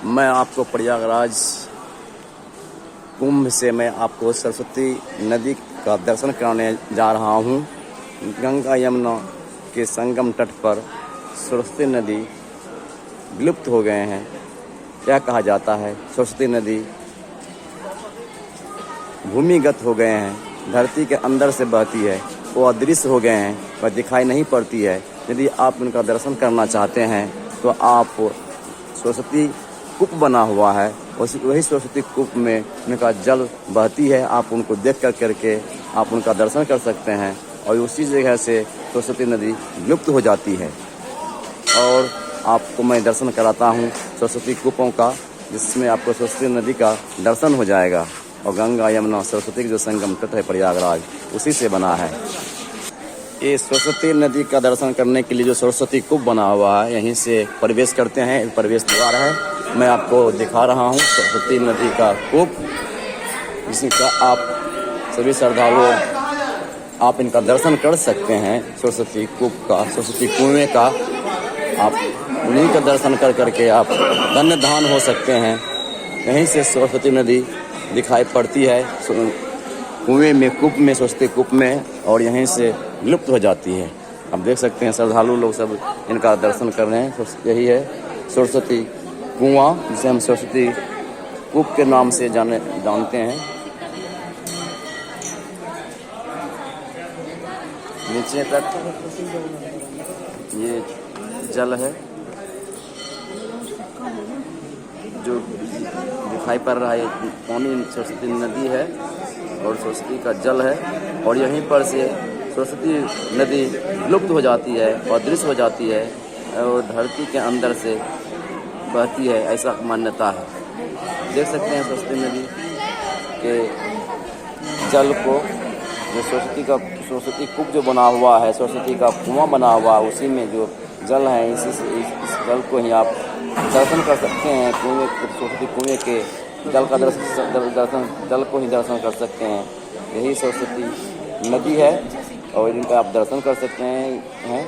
मैं आपको प्रयागराज कुंभ से मैं आपको सरस्वती नदी का दर्शन कराने जा रहा हूँ। गंगा यमुना के संगम तट पर सरस्वती नदी विलुप्त हो गए हैं। क्या कहा जाता है, सरस्वती नदी भूमिगत हो गए हैं, धरती के अंदर से बहती है, वो अदृश्य हो गए हैं, वह दिखाई नहीं पड़ती है। यदि आप उनका दर्शन करना चाहते हैं तो आप सरस्वती कूप बना हुआ है, वही सरस्वती कूप में उनका जल बहती है। आप उनको देख करके आप उनका दर्शन कर सकते हैं और उसी जगह से सरस्वती नदी विलुप्त हो जाती है। और आपको मैं दर्शन कराता हूँ सरस्वती कूपों का, जिसमें आपको सरस्वती नदी का दर्शन हो जाएगा। और गंगा यमुना सरस्वती का जो संगम तट है प्रयागराज, उसी से बना है। ये सरस्वती नदी का दर्शन करने के लिए जो सरस्वती कूप बना हुआ है, यहीं से प्रवेश करते हैं। एक प्रवेश द्वार है, मैं आपको दिखा रहा हूँ सरस्वती नदी का कूप, जिसका आप सभी श्रद्धालु आप इनका दर्शन कर सकते हैं। सरस्वती कूप का, सरस्वती कुएं का, आप उन्हीं का दर्शन करके आप धन्य धान हो सकते हैं। यहीं से सरस्वती नदी दिखाई पड़ती है कुएं में, कूप में, सरस्वती कूप में, और यहीं से विलुप्त हो जाती है। आप देख सकते हैं श्रद्धालु लोग सब इनका दर्शन कर रहे हैं। यही है सरस्वती कुआं, जिसे हम सरस्वती कूप के नाम से जानते हैं। नीचे तक ये जल है जो दिखाई पड़ रहा है, पानी सरस्वती नदी है और सरस्वती का जल है। और यहीं पर से सरस्वती नदी विलुप्त हो जाती है और अदृश्य हो जाती है और धरती के अंदर से बहती है, ऐसा मान्यता है। देख सकते हैं सरस्वती नदी के जल को, जो सरस्वती कूप जो बना हुआ है, सरस्वती का कुआं बना हुआ है, उसी में जो जल है, इस जल को ही आप दर्शन कर सकते हैं। कुएं, सरस्वती कुएं के जल का जल को ही दर्शन कर सकते हैं। यही सरस्वती नदी है और इनका आप दर्शन कर सकते हैं।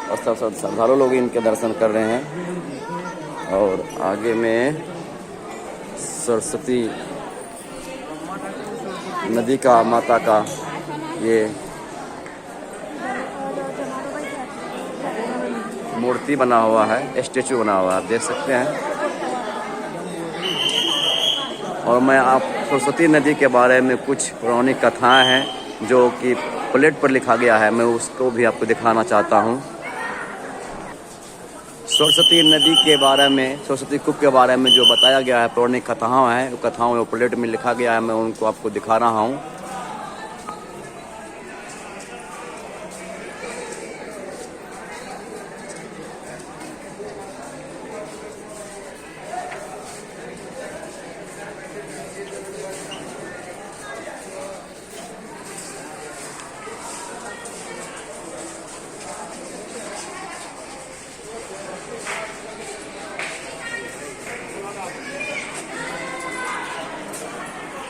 और सब श्रद्धालु लोग इनके दर्शन कर रहे हैं। और आगे में सरस्वती नदी का, माता का ये मूर्ति बना हुआ है, स्टेचू बना हुआ है, आप देख सकते हैं। और मैं आप सरस्वती नदी के बारे में कुछ पौराणिक कथाएं हैं जो कि प्लेट पर लिखा गया है, मैं उसको भी आपको दिखाना चाहता हूँ। सरस्वती नदी के बारे में, सरस्वती कूप के बारे में जो बताया गया है, पौराणिक कथाओं हैं, वो कथाओं में प्लेट में लिखा गया है, मैं उनको आपको दिखा रहा हूँ।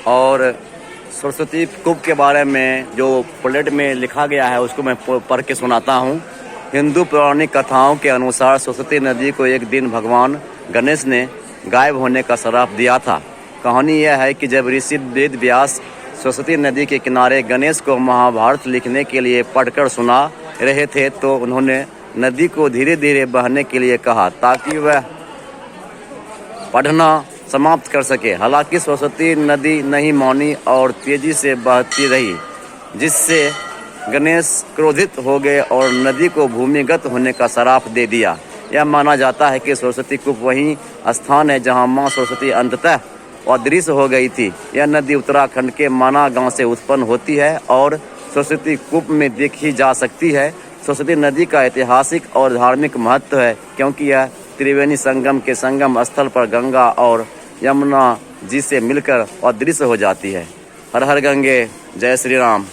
और सरस्वती कूप के बारे में जो प्लेट में लिखा गया है, उसको मैं पढ़ के सुनाता हूँ। हिंदू पौराणिक कथाओं के अनुसार सरस्वती नदी को एक दिन भगवान गणेश ने गायब होने का श्राप दिया था। कहानी यह है कि जब ऋषि वेद व्यास सरस्वती नदी के किनारे गणेश को महाभारत लिखने के लिए पढ़कर सुना रहे थे, तो उन्होंने नदी को धीरे धीरे बहने के लिए कहा ताकि वह पढ़ना समाप्त कर सके। हालांकि सरस्वती नदी नहीं मानी और तेजी से बहती रही, जिससे गणेश क्रोधित हो गए और नदी को भूमिगत होने का श्राप दे दिया। यह माना जाता है कि सरस्वती कूप वही स्थान है जहां मां सरस्वती अंततः अदृश्य हो गई थी। यह नदी उत्तराखंड के माना गांव से उत्पन्न होती है और सरस्वती कूप में देखी जा सकती है। सरस्वती नदी का ऐतिहासिक और धार्मिक महत्व है, क्योंकि यह त्रिवेणी संगम के संगम स्थल पर गंगा और यमुना जी से मिलकर अदृश्य हो जाती है। हर हर गंगे, जय श्री राम।